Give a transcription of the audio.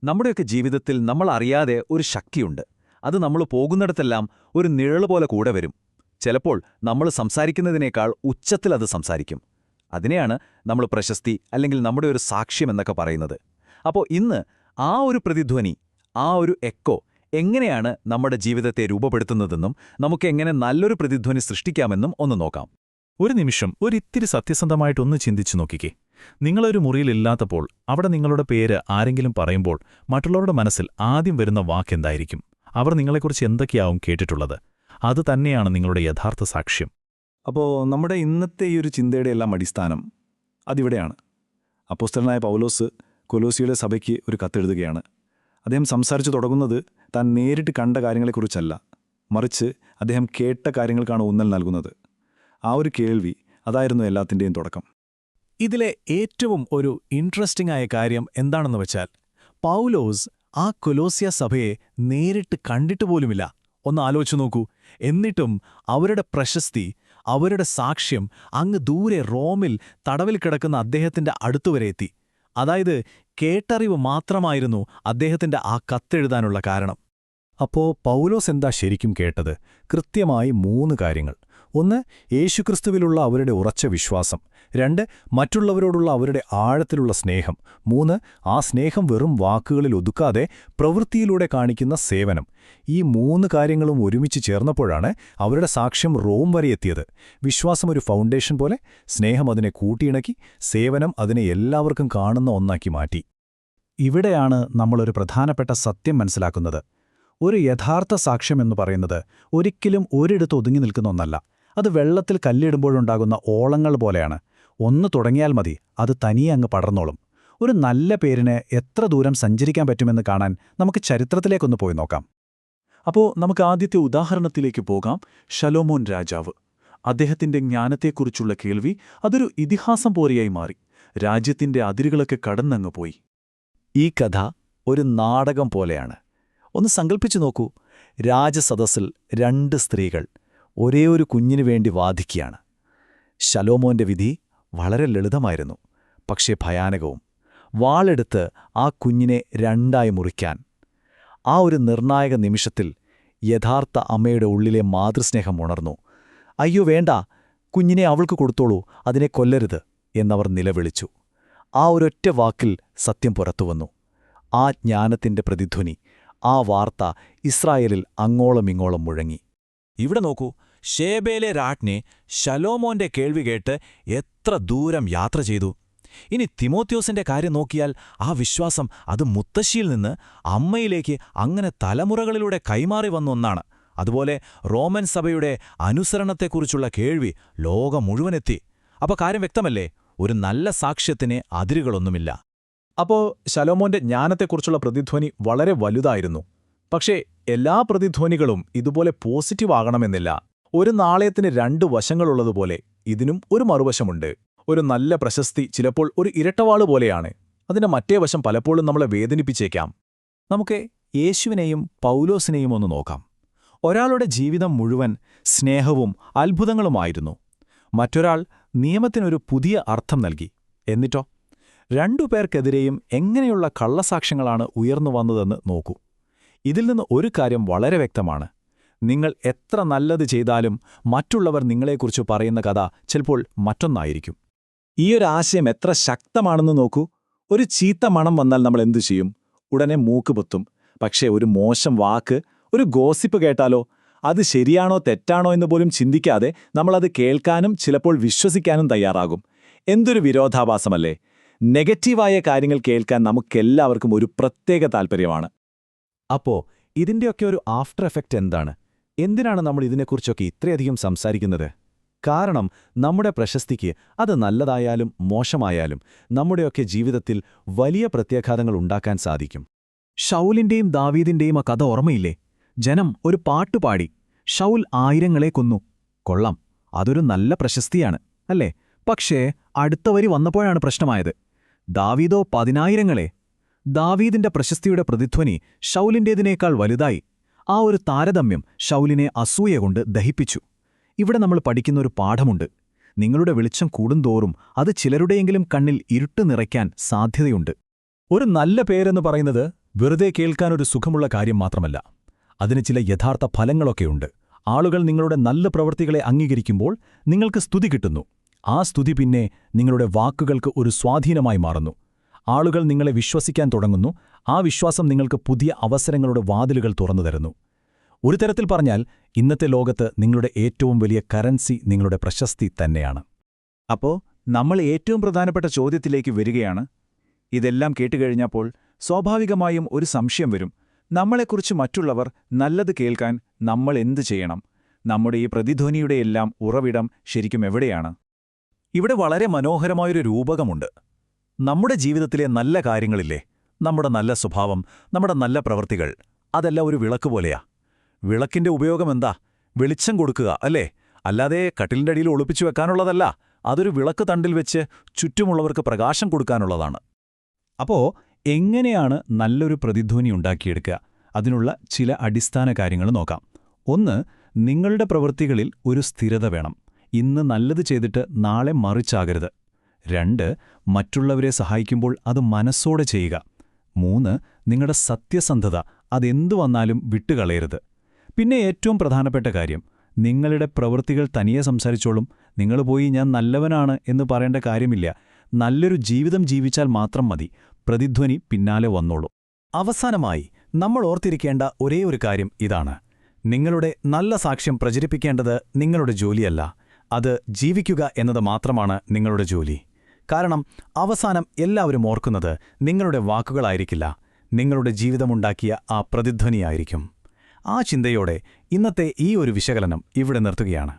നമ്മുടെയൊക്കെ ജീവിതത്തിൽ നമ്മൾ അറിയാതെ ഒരു ശക്തിയുണ്ട്. അത് നമ്മൾ പോകുന്നിടത്തെല്ലാം ഒരു നിഴൽ പോലെ കൂടെ വരും. ചിലപ്പോൾ നമ്മൾ സംസാരിക്കുന്നതിനേക്കാൾ ഉച്ചത്തിൽ അത് സംസാരിക്കും. അതിനെയാണ് നമ്മൾ പ്രശസ്തി അല്ലെങ്കിൽ നമ്മുടെ ഒരു സാക്ഷ്യം എന്നൊക്കെ പറയുന്നത്. അപ്പോൾ ഇന്ന് ആ ഒരു പ്രതിധ്വനി, ആ ഒരു എക്കോ എങ്ങനെയാണ് നമ്മുടെ ജീവിതത്തെ രൂപപ്പെടുത്തുന്നതെന്നും നമുക്കെങ്ങനെ നല്ലൊരു പ്രതിധ്വനി സൃഷ്ടിക്കാമെന്നും ഒന്ന് നോക്കാം. ഒരു നിമിഷം ഒരിത്തിരി സത്യസന്ധമായിട്ടൊന്ന് ചിന്തിച്ചു നോക്കിക്കേ. നിങ്ങളൊരു മുറിയിലില്ലാത്തപ്പോൾ അവിടെ നിങ്ങളുടെ പേര് ആരെങ്കിലും പറയുമ്പോൾ മറ്റുള്ളവരുടെ മനസ്സിൽ ആദ്യം വരുന്ന വാക്കെന്തായിരിക്കും? അവർ നിങ്ങളെക്കുറിച്ച് എന്തൊക്കെയാവും കേട്ടിട്ടുള്ളത്? അത് തന്നെയാണ് നിങ്ങളുടെ യഥാർത്ഥ സാക്ഷ്യം. അപ്പോൾ നമ്മുടെ ഇന്നത്തെ ഈ ഒരു ചിന്തയുടെ എല്ലാം അടിസ്ഥാനം അതിവിടെയാണ്. അപ്പോസ്തലനായ പൗലോസ് കൊലോസിയുടെ സഭയ്ക്ക് ഒരു കത്തെഴുതുകയാണ്. അദ്ദേഹം സംസാരിച്ചു തുടങ്ങുന്നത് താൻ നേരിട്ട് കണ്ട കാര്യങ്ങളെക്കുറിച്ചല്ല, മറിച്ച് അദ്ദേഹം കേട്ട കാര്യങ്ങൾക്കാണ് ഊന്നൽ നൽകുന്നത്. ആ ഒരു കേൾവി അതായിരുന്നു എല്ലാത്തിൻ്റെയും തുടക്കം. ഇതിലെ ഏറ്റവും ഒരു ഇൻട്രസ്റ്റിംഗ് ആയ കാര്യം എന്താണെന്ന് വെച്ചാൽ, പൗലോസ് ആ കൊലോസ്യ സഭയെ നേരിട്ട് കണ്ടിട്ടുപോലുമില്ല. ഒന്ന് ആലോചിച്ചു നോക്കൂ. എന്നിട്ടും അവരുടെ പ്രശസ്തി, അവരുടെ സാക്ഷ്യം അങ്ങ് ദൂരെ റോമിൽ തടവിൽ കിടക്കുന്ന അദ്ദേഹത്തിന്റെ അടുത്തുവരെ എത്തി. അതായത് കേട്ടറിവ് മാത്രമായിരുന്നു അദ്ദേഹത്തിന്റെ ആ കത്തെഴുതാനുള്ള കാരണം. അപ്പോ പൗലോസ് എന്താ ശരിക്കും കേട്ടത്? കൃത്യമായി 3 കാര്യങ്ങൾ. 1, യേശുക്രിസ്തുവിലുള്ള അവരുടെ ഉറച്ച വിശ്വാസം. 2, മറ്റുള്ളവരോടുള്ള അവരുടെ ആഴത്തിലുള്ള സ്നേഹം. 3, ആ സ്നേഹം വെറും വാക്കുകളിൽ ഒതുക്കാതെ പ്രവൃത്തിയിലൂടെ കാണിക്കുന്ന സേവനം. ഈ 3 കാര്യങ്ങളും ഒരുമിച്ച് ചേർന്നപ്പോഴാണ് അവരുടെ സാക്ഷ്യം റോം വരെ എത്തിയത്. വിശ്വാസം ഒരു ഫൗണ്ടേഷൻ പോലെ, സ്നേഹം അതിനെ കൂട്ടിയിണക്കി, സേവനം അതിനെ എല്ലാവർക്കും കാണുന്ന ഒന്നാക്കി മാറ്റി. ഇവിടെയാണ് നമ്മളൊരു പ്രധാനപ്പെട്ട സത്യം മനസ്സിലാക്കുന്നത്. ഒരു യഥാർത്ഥ സാക്ഷ്യമെന്ന് പറയുന്നത് ഒരിക്കലും ഒരിടത്ത് ഒതുങ്ങി നിൽക്കുന്ന ഒന്നല്ല. അത് വെള്ളത്തിൽ കല്ലിടുമ്പോഴുണ്ടാകുന്ന ഓളങ്ങൾ പോലെയാണ്. ഒന്ന് തുടങ്ങിയാൽ മതി, അത് തനിയെ അങ്ങ് പടർന്നോളും. ഒരു നല്ല പേരിന് എത്ര ദൂരം സഞ്ചരിക്കാൻ പറ്റുമെന്ന് കാണാൻ നമുക്ക് ചരിത്രത്തിലേക്കൊന്ന് പോയി നോക്കാം. അപ്പോൾ നമുക്ക് ആദ്യത്തെ ഉദാഹരണത്തിലേക്ക് പോകാം. ശലോമോൻ രാജാവ്. അദ്ദേഹത്തിന്റെ ജ്ഞാനത്തെക്കുറിച്ചുള്ള കേൾവി അതൊരു ഇതിഹാസം പോലെയായി മാറി. രാജ്യത്തിന്റെ അതിരുകളൊക്കെ കടന്നങ്ങ് പോയി. ഈ കഥ ഒരു നാടകം പോലെയാണ്. ഒന്ന് സങ്കൽപ്പിച്ചു നോക്കൂ. രാജസദസ്സിൽ 2 സ്ത്രീകൾ ഒരേ ഒരു കുഞ്ഞിനു വേണ്ടി വാദിക്കുകയാണ്. ശലോമോന്റെ വിധി വളരെ ലളിതമായിരുന്നു, പക്ഷേ ഭയാനകവും. വാളെടുത്ത് ആ കുഞ്ഞിനെ 2ആയി മുറിക്കാൻ. ആ ഒരു നിർണായക നിമിഷത്തിൽ യഥാർത്ഥ അമ്മയുടെ ഉള്ളിലെ മാതൃസ്നേഹം ഉണർന്നു. അയ്യോ വേണ്ട, കുഞ്ഞിനെ അവൾക്ക് കൊടുത്തോളൂ, അതിനെ കൊല്ലരുത് എന്നവർ നിലവിളിച്ചു. ആ ഒരൊറ്റ വാക്കിൽ സത്യം പുറത്തുവന്നു. ആ ജ്ഞാനത്തിന്റെ പ്രതിധ്വനി, ആ വാർത്ത ഇസ്രായേലിൽ അങ്ങോളമിങ്ങോളം മുഴങ്ങി. ഇവിടെ നോക്കൂ, ഷേബയിലെ രാജ്ഞി ശലോമോന്റെ കേൾവി കേട്ട് എത്ര ദൂരം യാത്ര ചെയ്തു. ഇനി തിമോത്തിയോസിന്റെ കാര്യം നോക്കിയാൽ ആ വിശ്വാസം അത് മുത്തശ്ശിയിൽ നിന്ന് അമ്മയിലേക്ക് അങ്ങനെ തലമുറകളിലൂടെ കൈമാറി വന്ന ഒന്നാണ്. അതുപോലെ റോമൻ സഭയുടെ അനുസരണത്തെക്കുറിച്ചുള്ള കേൾവി ലോകം മുഴുവനെത്തി. അപ്പോൾ കാര്യം വ്യക്തമല്ലേ? ഒരു നല്ല സാക്ഷ്യത്തിന് അതിരുകളൊന്നുമില്ല. അപ്പോൾ ശലോമോന്റെ ജ്ഞാനത്തെക്കുറിച്ചുള്ള പ്രതിധ്വനി വളരെ വലുതായിരുന്നു. പക്ഷേ എല്ലാ പ്രതിധ്വനികളും ഇതുപോലെ പോസിറ്റീവ് ആകണമെന്നില്ല. ഒരു നാണയത്തിന് 2 വശങ്ങളുള്ളതുപോലെ ഇതിനും ഒരു മറുവശമുണ്ട്. ഒരു നല്ല പ്രശസ്തി ചിലപ്പോൾ ഒരു ഇരട്ടവാള് പോലെയാണ്. അതിന്റെ മറ്റേ വശം പലപ്പോഴും നമ്മളെ വേദനിപ്പിച്ചേക്കാം. നമുക്ക് യേശുവിനെയും പൗലോസിനെയും ഒന്ന് നോക്കാം. ഒരാളുടെ ജീവിതം മുഴുവൻ സ്നേഹവും അത്ഭുതങ്ങളുമായിരുന്നു. മറ്റൊരാൾ നിയമത്തിനൊരു പുതിയ അർത്ഥം നൽകി. എന്നിട്ടോ 2 പേർക്കെതിരെയും എങ്ങനെയുള്ള കള്ളസാക്ഷ്യങ്ങളാണ് ഉയർന്നു വന്നതെന്ന് നോക്കൂ. ഇതിൽ നിന്ന് ഒരു കാര്യം വളരെ വ്യക്തമാണ്. നിങ്ങൾ എത്ര നല്ലത് ചെയ്താലും മറ്റുള്ളവർ നിങ്ങളെക്കുറിച്ച് പറയുന്ന കഥ ചിലപ്പോൾ മറ്റൊന്നായിരിക്കും. ഈയൊരാശയം എത്ര ശക്തമാണെന്ന് നോക്കൂ. ഒരു ചീത്ത മണം വന്നാൽ നമ്മൾ എന്തു ചെയ്യും? ഉടനെ മൂക്ക് പൊത്തും. പക്ഷേ ഒരു മോശം വാക്ക്, ഒരു ഗോസിപ്പ് കേട്ടാലോ, അത് ശരിയാണോ തെറ്റാണോ എന്ന് പോലും ചിന്തിക്കാതെ നമ്മളത് കേൾക്കാനും ചിലപ്പോൾ വിശ്വസിക്കാനും തയ്യാറാകും. എന്തൊരു വിരോധാഭാസമല്ലേ? നെഗറ്റീവായ കാര്യങ്ങൾ കേൾക്കാൻ നമുക്കെല്ലാവർക്കും ഒരു പ്രത്യേക താൽപ്പര്യമാണ്. അപ്പോ ഇതിന്റെയൊക്കെ ഒരു ആഫ്റ്റർ എഫക്റ്റ് എന്താണ്? എന്തിനാണ് നമ്മൾ ഇതിനെക്കുറിച്ചൊക്കെ ഇത്രയധികം സംസാരിക്കുന്നത്? കാരണം നമ്മുടെ പ്രശസ്തിക്ക് അത് നല്ലതായാലും മോശമായാലും നമ്മുടെയൊക്കെ ജീവിതത്തിൽ വലിയ പ്രത്യാഘാതങ്ങൾ ഉണ്ടാക്കാൻ സാധിക്കും. ഷൗലിന്റെയും ദാവീദിന്റെയും ആ കഥ ഓർമ്മയില്ലേ? ജനം ഒരു പാട്ടുപാടി, ഷൗൽ 1000 കൊന്നു. കൊള്ളാം, അതൊരു നല്ല പ്രശസ്തിയാണ്, അല്ലേ? പക്ഷേ അടുത്ത വരി വന്നപ്പോഴാണ് പ്രശ്നമായത്. ദാവീദോ 10,000. ദാവീദിന്റെ പ്രശസ്തിയുടെ പ്രതിധ്വനി ഷൗലിന്റേതിനേക്കാൾ വലുതായി. ആ ഒരു താരതമ്യം ഷൗലിനെ അസൂയ കൊണ്ട് ദഹിപ്പിച്ചു. ഇവിടെ നമ്മൾ പഠിക്കുന്നൊരു പാഠമുണ്ട്. നിങ്ങളുടെ വെളിച്ചം കൂടുന്തോറും അത് ചിലരുടെയെങ്കിലും കണ്ണിൽ ഇരുട്ട് നിറയ്ക്കാൻ സാധ്യതയുണ്ട്. ഒരു നല്ല പേരെന്ന് പറയുന്നത് വെറുതെ കേൾക്കാനൊരു സുഖമുള്ള കാര്യം മാത്രമല്ല, അതിന് ചില യഥാർത്ഥ ഫലങ്ങളൊക്കെയുണ്ട്. ആളുകൾ നിങ്ങളുടെ നല്ല പ്രവൃത്തികളെ അംഗീകരിക്കുമ്പോൾ നിങ്ങൾക്ക് സ്തുതി കിട്ടുന്നു. ആ സ്തുതി പിന്നെ നിങ്ങളുടെ വാക്കുകൾക്ക് ഒരു സ്വാധീനമായി മാറുന്നു. ആളുകൾ നിങ്ങളെ വിശ്വസിക്കാൻ തുടങ്ങുന്നു. ആ വിശ്വാസം നിങ്ങൾക്ക് പുതിയ അവസരങ്ങളുടെ വാതിലുകൾ തുറന്നു തരുന്നു. ഒരു തരത്തിൽ പറഞ്ഞാൽ, ഇന്നത്തെ ലോകത്ത് നിങ്ങളുടെ ഏറ്റവും വലിയ കറൻസി നിങ്ങളുടെ പ്രശസ്തി തന്നെയാണ്. അപ്പോ നമ്മൾ ഏറ്റവും പ്രധാനപ്പെട്ട ചോദ്യത്തിലേക്ക് വരികയാണ്. ഇതെല്ലാം കേട്ടുകഴിഞ്ഞപ്പോൾ സ്വാഭാവികമായും ഒരു സംശയം വരും. നമ്മളെക്കുറിച്ച് മറ്റുള്ളവർ നല്ലത് കേൾക്കാൻ നമ്മൾ എന്തു ചെയ്യണം? നമ്മുടെ ഈ പ്രതിധ്വനിയുടെയെല്ലാം ഉറവിടം ശരിക്കും എവിടെയാണ്? ഇവിടെ വളരെ മനോഹരമായൊരു രൂപകമുണ്ട്. നമ്മുടെ ജീവിതത്തിലെ നല്ല കാര്യങ്ങളില്ലേ, നമ്മുടെ നല്ല സ്വഭാവം, നമ്മുടെ നല്ല പ്രവൃത്തികൾ, അതെല്ലാം ഒരു വിളക്ക് പോലെയാ. വിളക്കിന്റെ ഉപയോഗമെന്താ? വെളിച്ചം കൊടുക്കുക, അല്ലേ? അല്ലാതെ കട്ടിലിന്റെ അടിയിൽ ഒളിപ്പിച്ചു വെക്കാനുള്ളതല്ല. അതൊരു വിളക്ക് തണ്ടിൽ വെച്ച് ചുറ്റുമുള്ളവർക്ക് പ്രകാശം കൊടുക്കാനുള്ളതാണ്. അപ്പോ എങ്ങനെയാണ് നല്ലൊരു പ്രതിധ്വനി ഉണ്ടാക്കിയെടുക്കുക? അതിനുള്ള ചില അടിസ്ഥാന കാര്യങ്ങൾ നോക്കാം. ഒന്ന്, നിങ്ങളുടെ പ്രവൃത്തികളിൽ ഒരു സ്ഥിരത വേണം. ഇന്ന് നല്ലത് ചെയ്തിട്ട് നാളെ മറിച്ചാകരുത്. 2, മറ്റുള്ളവരെ സഹായിക്കുമ്പോൾ അത് മനസ്സോടെ ചെയ്യുക. 3, നിങ്ങളുടെ സത്യസന്ധത, അതെന്തു വന്നാലും വിട്ടുകളയരുത്. പിന്നെ ഏറ്റവും പ്രധാനപ്പെട്ട കാര്യം, നിങ്ങളുടെ പ്രവൃത്തികൾ തനിയെ സംസാരിച്ചോളും. നിങ്ങൾ പോയി ഞാൻ നല്ലവനാണ് എന്ന് പറയേണ്ട കാര്യമില്ല. നല്ലൊരു ജീവിതം ജീവിച്ചാൽ മാത്രം മതി. പ്രതിധ്വനി പിന്നാലെ വന്നോളൂ. അവസാനമായി നമ്മൾ ഓർത്തിരിക്കേണ്ട ഒരേ ഒരു കാര്യം ഇതാണ്: നിങ്ങളുടെ നല്ല സാക്ഷ്യം പ്രചരിപ്പിക്കേണ്ടത് നിങ്ങളുടെ ജോലിയല്ല, അത് ജീവിക്കുക എന്നത് മാത്രമാണ് നിങ്ങളുടെ ജോലി. കാരണം അവസാനം എല്ലാവരും ഓർക്കുന്നത് നിങ്ങളുടെ വാക്കുകളായിരിക്കില്ല, നിങ്ങളുടെ ജീവിതമുണ്ടാക്കിയ ആ പ്രതിധ്വനിയായിരിക്കും. ആ ചിന്തയോടെ ഇന്നത്തെ ഈ ഒരു വിശകലനം ഇവിടെ നിർത്തുകയാണ്.